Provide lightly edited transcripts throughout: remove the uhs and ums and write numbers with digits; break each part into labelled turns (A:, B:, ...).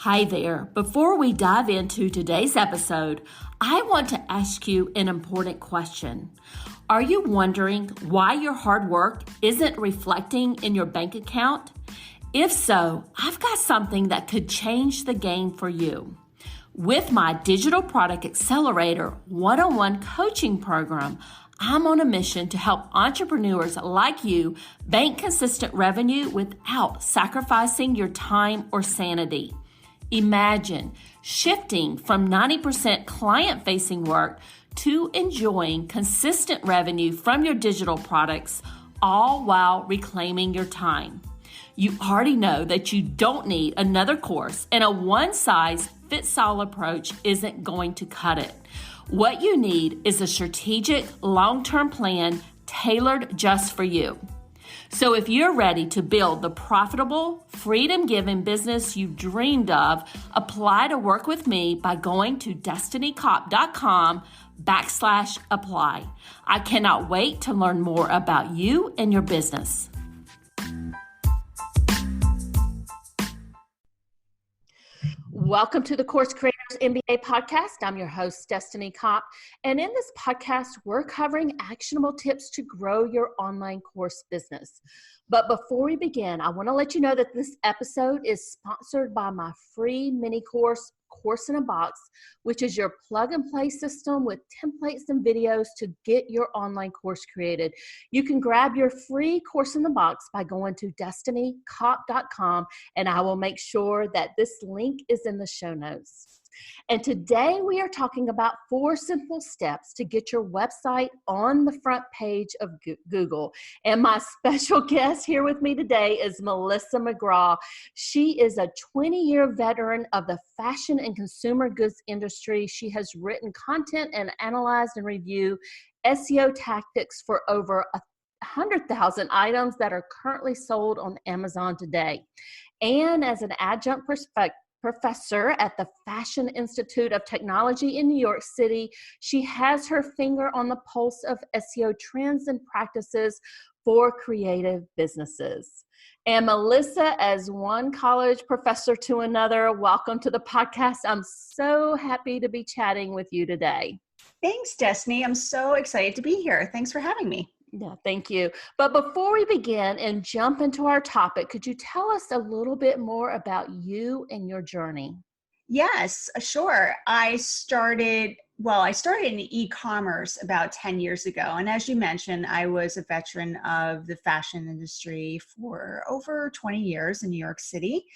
A: Hi there. Before we dive into today's episode, I want to ask you an important question. Are you wondering why your hard work isn't reflecting in your bank account? If so, I've got something that could change the game for you. With my Digital Product Accelerator one-on-one coaching program, I'm on a mission to help entrepreneurs like you bank consistent revenue without sacrificing your time or sanity. Imagine shifting from 90% client-facing work to enjoying consistent revenue from your digital products, all while reclaiming your time. You already know that you don't need another course, and a one-size-fits-all approach isn't going to cut it. What you need is a strategic, long-term plan tailored just for you. So if you're ready to build the profitable, freedom-giving business you've dreamed of, apply to work with me by going to destinycop.com/apply. I cannot wait to learn more about you and your business. Welcome to the Course Creators MBA podcast. I'm your host, Destiny Cop. And in this podcast, we're covering actionable tips to grow your online course business. But before we begin, I want to let you know that this episode is sponsored by my free mini course, Course in a Box, which is your plug and play system with templates and videos to get your online course created. You can grab your free Course in the Box by going to destinycop.com, and I will make sure that this link is in the show notes. And today we are talking about 4 simple steps to get your website on the front page of Google. And my special guest here with me today is Melissa McGraw. She is a 20-year veteran of the fashion and consumer goods industry. She has written content and analyzed and reviewed SEO tactics for over 100,000 items that are currently sold on Amazon today. And as an adjunct professor at the Fashion Institute of Technology in New York City, she has her finger on the pulse of SEO trends and practices for creative businesses. And Melissa, as one college professor to another, welcome to the podcast. I'm so happy to be chatting with you today.
B: Thanks, Destiny. I'm so excited to be here. Thanks for having me.
A: Yeah, thank you. But before we begin and jump into our topic, could you tell us a little bit more about you and your journey?
B: Yes, sure. I started in e-commerce about 10 years ago. And as you mentioned, I was a veteran of the fashion industry for over 20 years in New York City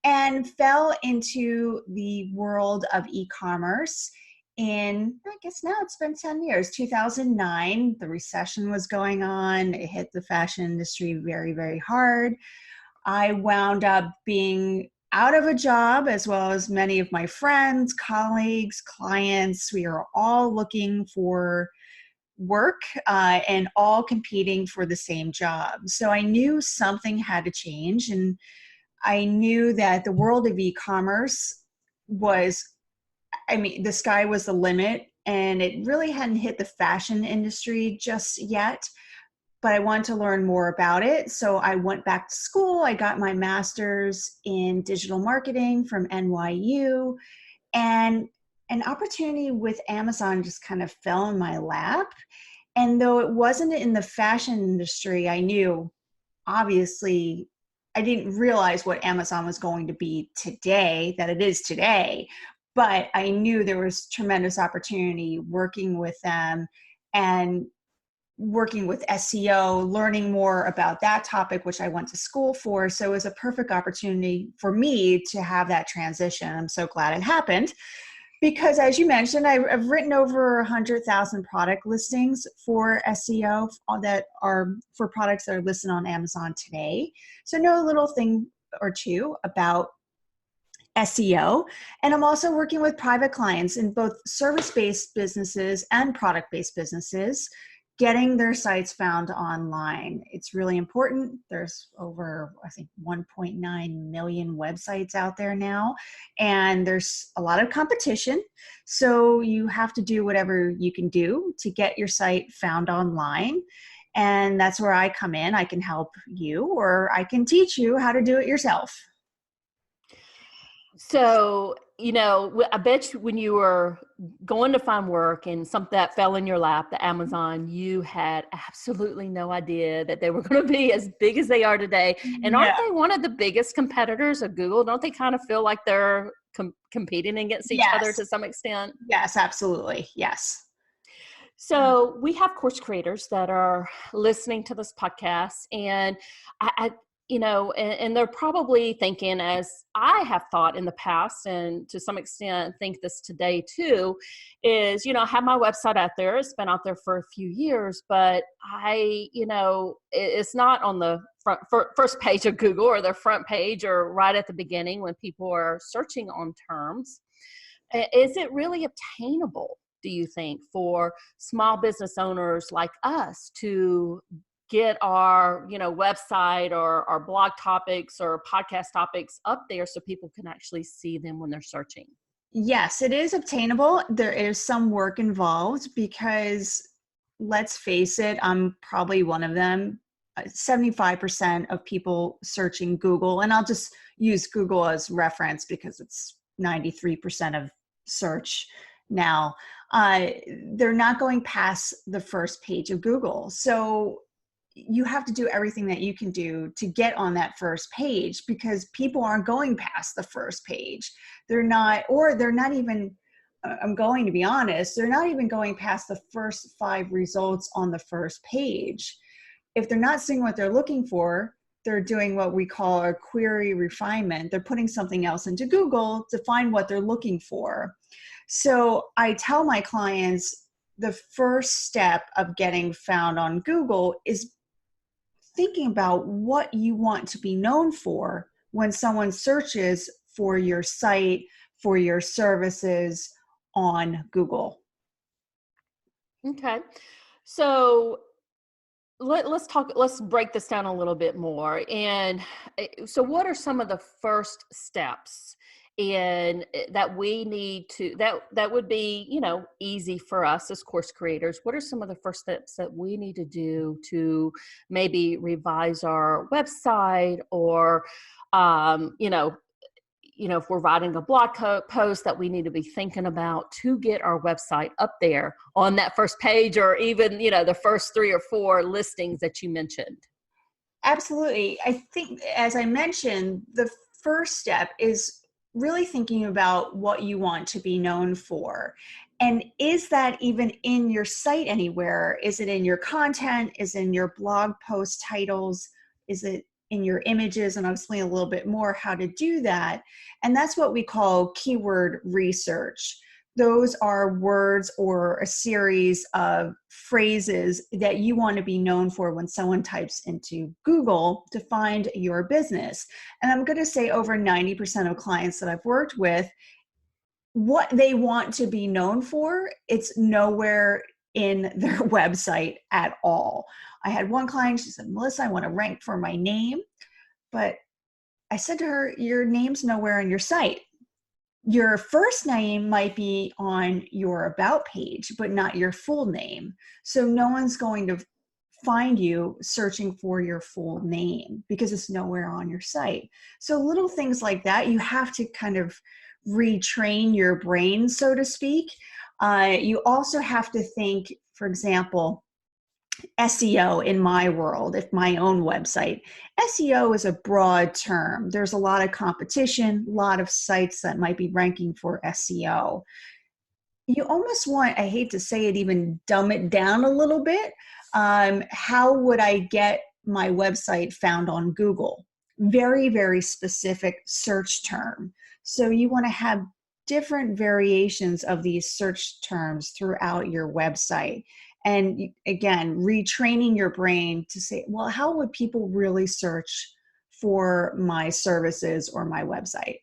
B: and fell into the world of e-commerce in, I guess now it's been 10 years, 2009, the recession was going on. It hit the fashion industry very, very hard. I wound up being out of a job, as well as many of my friends, colleagues, clients. We are all looking for work and all competing for the same job. So I knew something had to change. And I knew that the world of e-commerce the sky was the limit, and it really hadn't hit the fashion industry just yet, but I wanted to learn more about it. So I went back to school. I got my master's in digital marketing from NYU, and an opportunity with Amazon just kind of fell in my lap. And though it wasn't in the fashion industry, I knew, obviously, I didn't realize what Amazon was going to be today, that it is today. But I knew there was tremendous opportunity working with them and working with SEO, learning more about that topic, which I went to school for. So it was a perfect opportunity for me to have that transition. I'm so glad it happened because, as you mentioned, I've written over 100,000 product listings for SEO that are for products that are listed on Amazon today. So know a little thing or two about SEO. And I'm also working with private clients in both service-based businesses and product-based businesses, getting their sites found online. It's really important. There's over, I think, 1.9 million websites out there now, and there's a lot of competition. So you have to do whatever you can do to get your site found online. And that's where I come in. I can help you, or I can teach you how to do it yourself.
A: So, I bet you when you were going to find work and something that fell in your lap, the Amazon, you had absolutely no idea that they were going to be as big as they are today. And
B: Yeah.
A: aren't they one of the biggest competitors of Google? Don't they kind of feel like they're competing against each other
B: Yes.
A: to some extent?
B: Yes, absolutely. Yes.
A: So we have course creators that are listening to this podcast, and and they're probably thinking, as I have thought in the past, and to some extent think this today too, is, I have my website out there. It's been out there for a few years, but it's not on the first page of Google or the front page or right at the beginning when people are searching on terms. Is it really obtainable, do you think, for small business owners like us to get our, website or our blog topics or podcast topics up there so people can actually see them when they're searching?
B: Yes, it is obtainable. There is some work involved because let's face it, I'm probably one of them. 75% of people searching Google, and I'll just use Google as reference because it's 93% of search now. They're not going past the first page of Google. So you have to do everything that you can do to get on that first page because people aren't going past the first page. They're not even, I'm going to be honest, they're not even going past the first 5 results on the first page. If they're not seeing what they're looking for, they're doing what we call a query refinement. They're putting something else into Google to find what they're looking for. So I tell my clients the first step of getting found on Google is thinking about what you want to be known for when someone searches for your site, for your services on Google.
A: Okay. So let's break this down a little bit more. And so what are some of the first steps and that we need to, that would be, easy for us as course creators? What are some of the first steps that we need to do to maybe revise our website or, if we're writing a blog post that we need to be thinking about to get our website up there on that first page or even, the first 3 or 4 listings that you mentioned?
B: Absolutely. I think, as I mentioned, the first step is really thinking about what you want to be known for. And is that even in your site anywhere? Is it in your content? Is it in your blog post titles? Is it in your images? And I'll explain a little bit more how to do that. And that's what we call keyword research. Those are words or a series of phrases that you want to be known for when someone types into Google to find your business. And I'm going to say over 90% of clients that I've worked with, what they want to be known for, it's nowhere in their website at all. I had one client, she said, Melissa, I want to rank for my name. But I said to her, your name's nowhere on your site. Your first name might be on your about page, but not your full name. So no one's going to find you searching for your full name because it's nowhere on your site. So little things like that, you have to kind of retrain your brain, so to speak. You also have to think, for example, SEO in my world, if my own website. SEO is a broad term. There's a lot of competition, a lot of sites that might be ranking for SEO. You almost want, I hate to say it, even dumb it down a little bit. How would I get my website found on Google? Very, very specific search term. So you want to have different variations of these search terms throughout your website. And again, retraining your brain to say, well, how would people really search for my services or my website?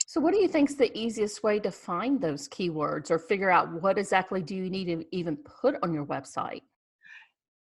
A: So what do you think is the easiest way to find those keywords or figure out what exactly do you need to even put on your website?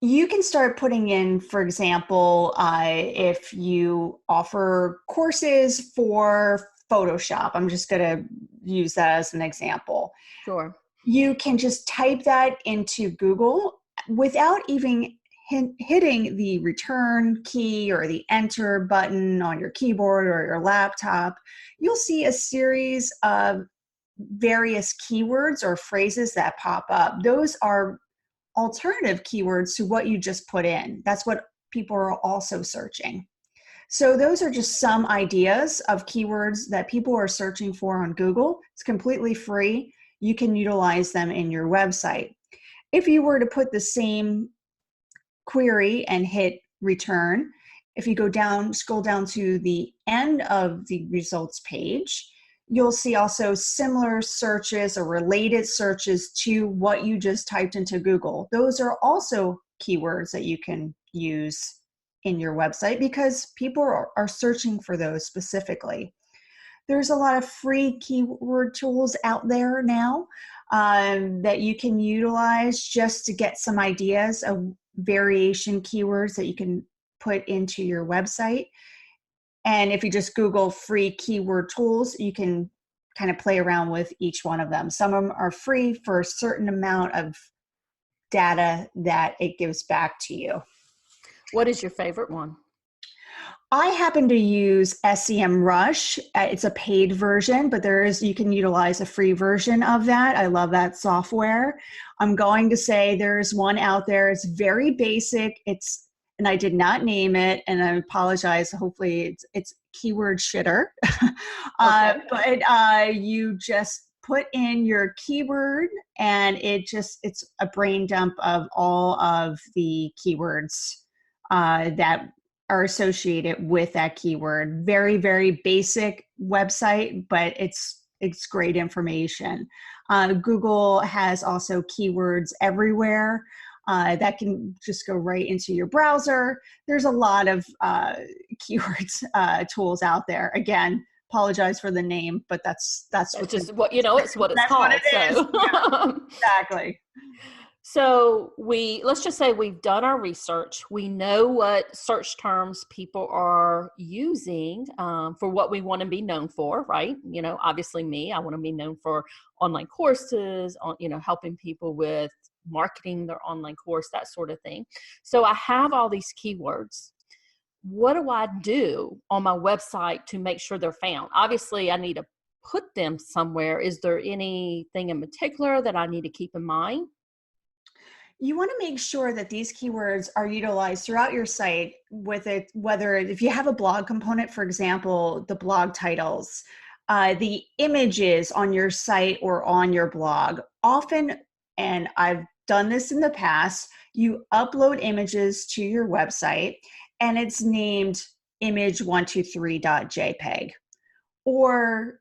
B: You can start putting in, for example, if you offer courses for Photoshop, I'm just going to use that as an example.
A: Sure.
B: You can just type that into Google without even hitting the return key or the enter button on your keyboard or your laptop, you'll see a series of various keywords or phrases that pop up. Those are alternative keywords to what you just put in. That's what people are also searching. So those are just some ideas of keywords that people are searching for on Google. It's completely free. You can utilize them in your website. If you were to put the same query and hit return, if you go down, scroll down to the end of the results page, you'll see also similar searches or related searches to what you just typed into Google. Those are also keywords that you can use in your website because people are searching for those specifically. There's a lot of free keyword tools out there now that you can utilize just to get some ideas of variation keywords that you can put into your website. And if you just Google free keyword tools, you can kind of play around with each one of them. Some of them are free for a certain amount of data that it gives back to you.
A: What is your favorite one?
B: I happen to use SEMrush. It's a paid version, but you can utilize a free version of that. I love that software. I'm going to say there's one out there. It's very basic. And I did not name it, and I apologize. Hopefully it's keyword shitter.
A: Okay.
B: But you just put in your keyword and it's a brain dump of all of the keywords that are associated with that keyword. Very, very basic website, but it's great information. Google has also keywords everywhere. That can just go right into your browser. There's a lot of keywords tools out there. Again, apologize for the name, but that's
A: it's just what it's what it's
B: that's
A: called.
B: What it is. Yeah, exactly.
A: So let's just say we've done our research. We know what search terms people are using for what we want to be known for, right? Obviously me, I want to be known for online courses, helping people with marketing their online course, that sort of thing. So I have all these keywords. What do I do on my website to make sure they're found? Obviously, I need to put them somewhere. Is there anything in particular that I need to keep in mind?
B: You want to make sure that these keywords are utilized throughout your site whether if you have a blog component, for example, the blog titles, the images on your site or on your blog. Often, and I've done this in the past, you upload images to your website and it's named image123.jpg, or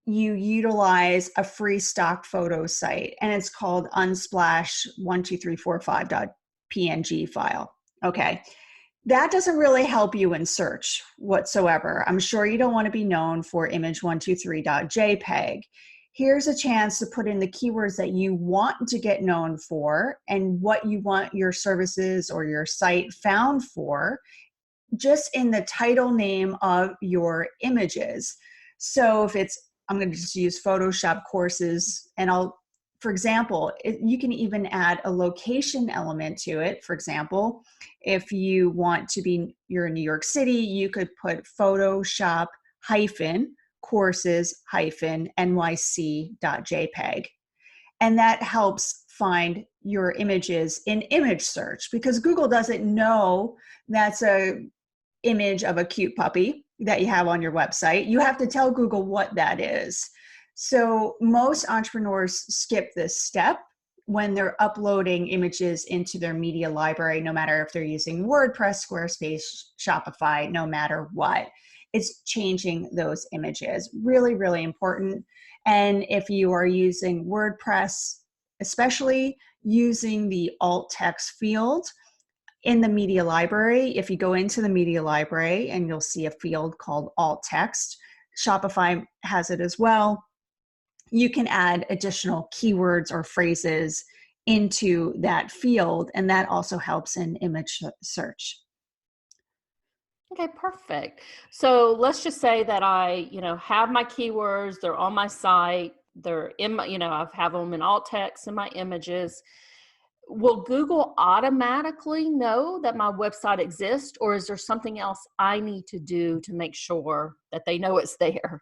B: you utilize a free stock photo site and it's called unsplash12345.png file. Okay. That doesn't really help you in search whatsoever. I'm sure you don't want to be known for image123.jpg. Here's a chance to put in the keywords that you want to get known for and what you want your services or your site found for, just in the title name of your images. So if I'm going to just use Photoshop courses, and for example, you can even add a location element to it. For example, if you're in New York City, you could put Photoshop courses nyc.jpg. And that helps find your images in image search, because Google doesn't know that's a image of a cute puppy that you have on your website. You have to tell Google what that is. So most entrepreneurs skip this step when they're uploading images into their media library, no matter if they're using WordPress, Squarespace, Shopify, no matter what. It's changing those images. Really, really important. And if you are using WordPress, especially using the alt text field in the media library, if you go into the media library and you'll see a field called alt text, Shopify has it as well. You can add additional keywords or phrases into that field, and that also helps in image search.
A: Okay, perfect. So let's just say that I, have my keywords, they're on my site, they're in my, I have them in alt text in my images. will Google automatically know that my website exists, or is there something else I need to do to make sure that they know it's there?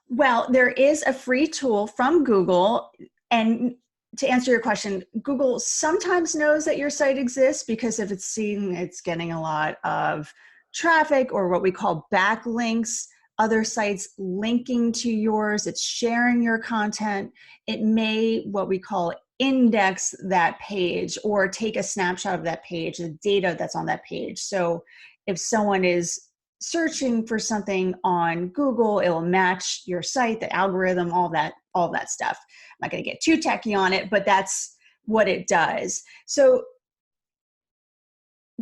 B: Well, there is a free tool from Google. And to answer your question, Google sometimes knows that your site exists because if it's seeing it's getting a lot of traffic or what we call backlinks, other sites linking to yours, it's sharing your content, it may what we call index that page or take a snapshot of that page, the data that's on that page. So if someone is searching for something on Google, it will match your site, the algorithm, all that stuff. I'm not going to get too techy on it, but that's what it does. So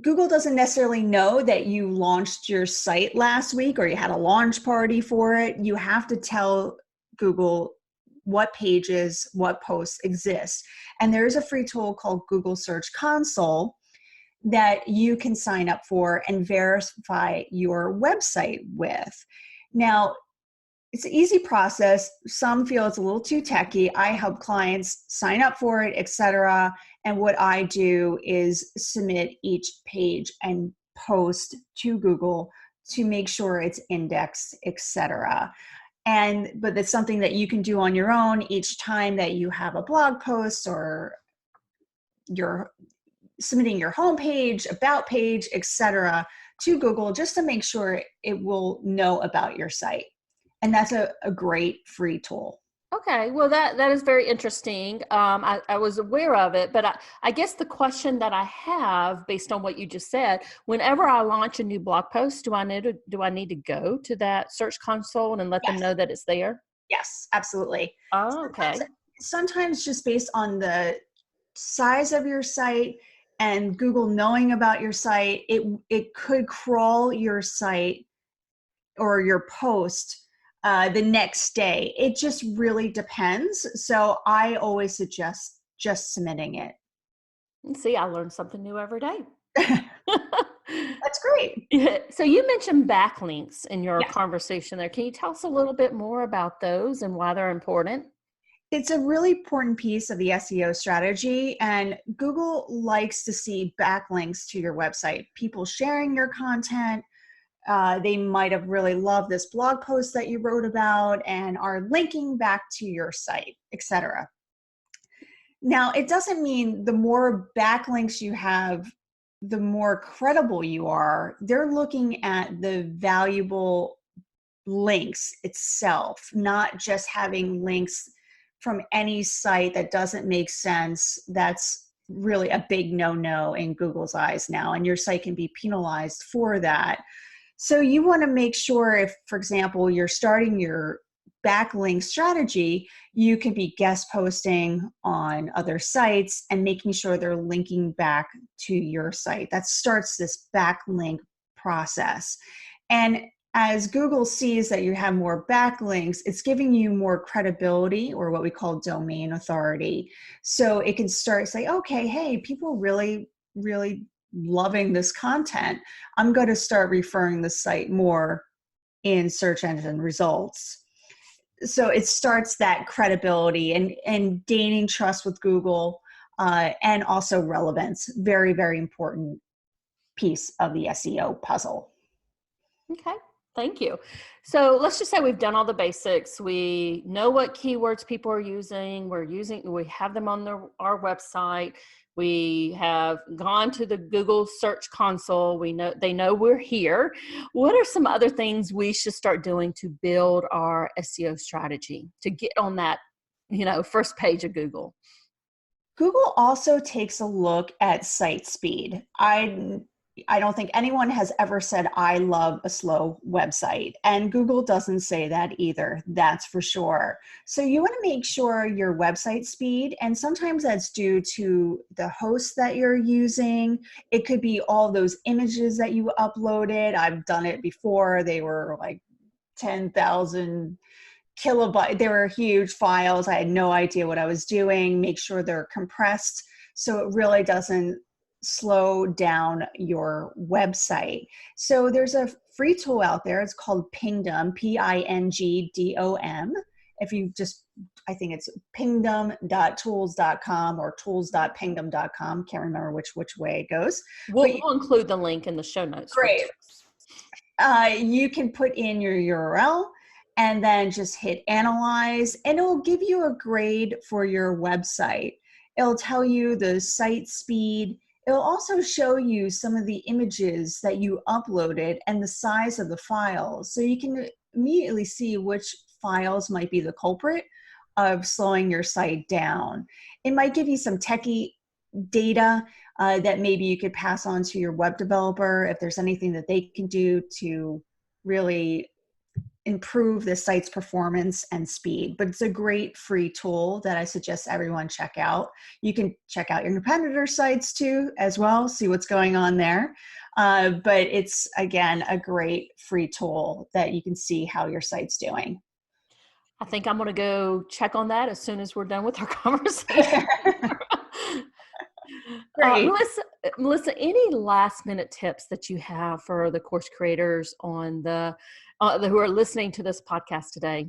B: Google doesn't necessarily know that you launched your site last week or you had a launch party for it. You have to tell Google what pages, what posts exist. And there is a free tool called Google Search Console that you can sign up for and verify your website with. Now, it's an easy process. Some feel it's a little too techy. I help clients sign up for it, etc. And what I do is submit each page and post to Google to make sure it's indexed, etc. But it's something that you can do on your own each time that you have a blog post or you're submitting your homepage, about page, etc. to Google just to make sure it will know about your site. And that's a great free tool.
A: Okay, well, that is very interesting. I was aware of it, but I guess the question that I have based on what you just said, whenever I launch a new blog post, do I need to go to that search console and let them know that it's there?
B: Yes, absolutely.
A: Oh, okay.
B: Sometimes just based on the size of your site and Google knowing about your site, it could crawl your site or your post the next day. It just really depends. So I always suggest just submitting it.
A: See, I learn something new every day.
B: That's great.
A: Yeah. So you mentioned backlinks in your conversation there. Can you tell us a little bit more about those and why they're important?
B: It's a really important piece of the SEO strategy, and Google likes to see backlinks to your website. People sharing your content, they might have really loved this blog post that you wrote about and are linking back to your site, etc. Now, it doesn't mean the more backlinks you have, the more credible you are. They're looking at the valuable links itself, not just having links from any site that doesn't make sense. That's really a big no-no in Google's eyes now, and your site can be penalized for that. So you want to make sure if, for example, you're starting your backlink strategy, you can be guest posting on other sites and making sure they're linking back to your site. That starts this backlink process. And as Google sees that you have more backlinks, it's giving you more credibility, or what we call domain authority. So it can start say, okay, hey, people really, really loving this content. I'm going to start referring the site more in search engine results. So it starts that credibility and gaining trust with Google, and also relevance. Very, very important piece of the SEO puzzle.
A: Okay. Thank you. So let's just say we've done all the basics. We know what keywords people are using. We have them on our website. We have gone to the Google Search Console. They know we're here. What are some other things we should start doing to build our SEO strategy to get on that, first page of Google?
B: Google also takes a look at site speed. I don't think anyone has ever said, I love a slow website. And Google doesn't say that either, that's for sure. So you want to make sure your website speed, and sometimes that's due to the host that you're using. It could be all those images that you uploaded. I've done it before. They were like 10,000 kilobyte. They were huge files. I had no idea what I was doing. Make sure they're compressed so it really doesn't slow down your website. So there's a free tool out there. It's called Pingdom, Pingdom. If you just, I think it's pingdom.tools.com or tools.pingdom.com. Can't remember which way it goes.
A: We'll include the link in the show notes.
B: Great. You can put in your URL and then just hit analyze, and it will give you a grade for your website. It'll tell you the site speed. It'll also show you some of the images that you uploaded and the size of the files. So you can immediately see which files might be the culprit of slowing your site down. It might give you some techie data that maybe you could pass on to your web developer if there's anything that they can do to really improve the site's performance and speed. But it's a great free tool that I suggest everyone check out. You can check out your competitor sites too as well, see what's going on there. But it's, again, a great free tool that you can see how your site's doing.
A: I think I'm going to go check on that as soon as we're done with our conversation.
B: Great.
A: Melissa, any last minute tips that you have for the course creators on who are listening to this podcast today?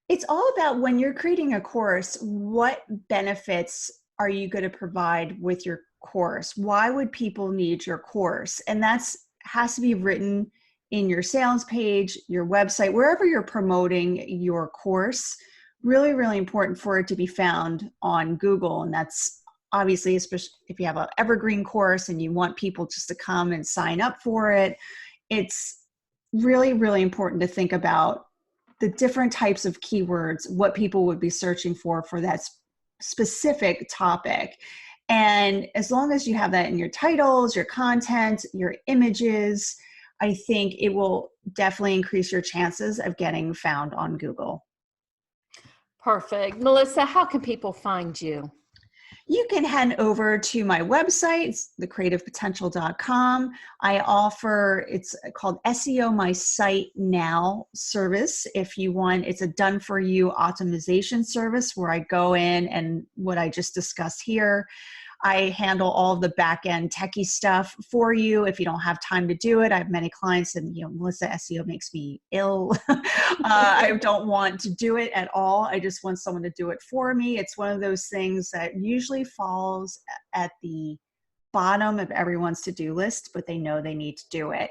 B: It's all about, when you're creating a course, what benefits are you going to provide with your course? Why would people need your course? And has to be written in your sales page, your website, wherever you're promoting your course. Really, really important for it to be found on Google. And that's obviously, especially if you have an evergreen course and you want people just to come and sign up for it. It's really, really important to think about the different types of keywords, what people would be searching for that specific topic. And as long as you have that in your titles, your content, your images, I think it will definitely increase your chances of getting found on Google.
A: Perfect. Melissa, how can people find you?
B: You can head over to my website, thecreativepotential.com. I offer, it's called SEO My Site Now service. If you want, it's a done for you optimization service where I go in and what I just discussed here, I handle all of the back end techie stuff for you. If you don't have time to do it, I have many clients and, Melissa, SEO makes me ill. I don't want to do it at all. I just want someone to do it for me. It's one of those things that usually falls at the bottom of everyone's to-do list, but they know they need to do it.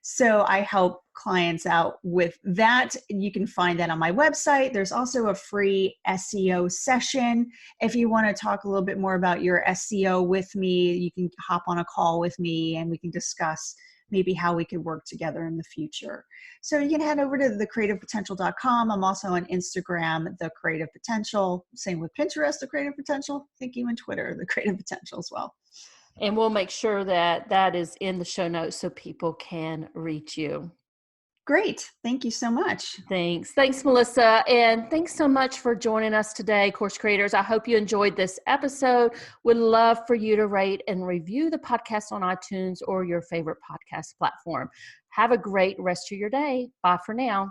B: So I help clients out with that. You can find that on my website. There's also a free SEO session. If you want to talk a little bit more about your SEO with me, you can hop on a call with me and we can discuss maybe how we could work together in the future. So you can head over to thecreativepotential.com. I'm also on Instagram, The Creative Potential. Same with Pinterest, The Creative Potential. I think even Twitter, The Creative Potential as well.
A: And we'll make sure that is in the show notes so people can reach you.
B: Great. Thank you so much.
A: Thanks, Melissa. And thanks so much for joining us today, course creators. I hope you enjoyed this episode. Would love for you to rate and review the podcast on iTunes or your favorite podcast platform. Have a great rest of your day. Bye for now.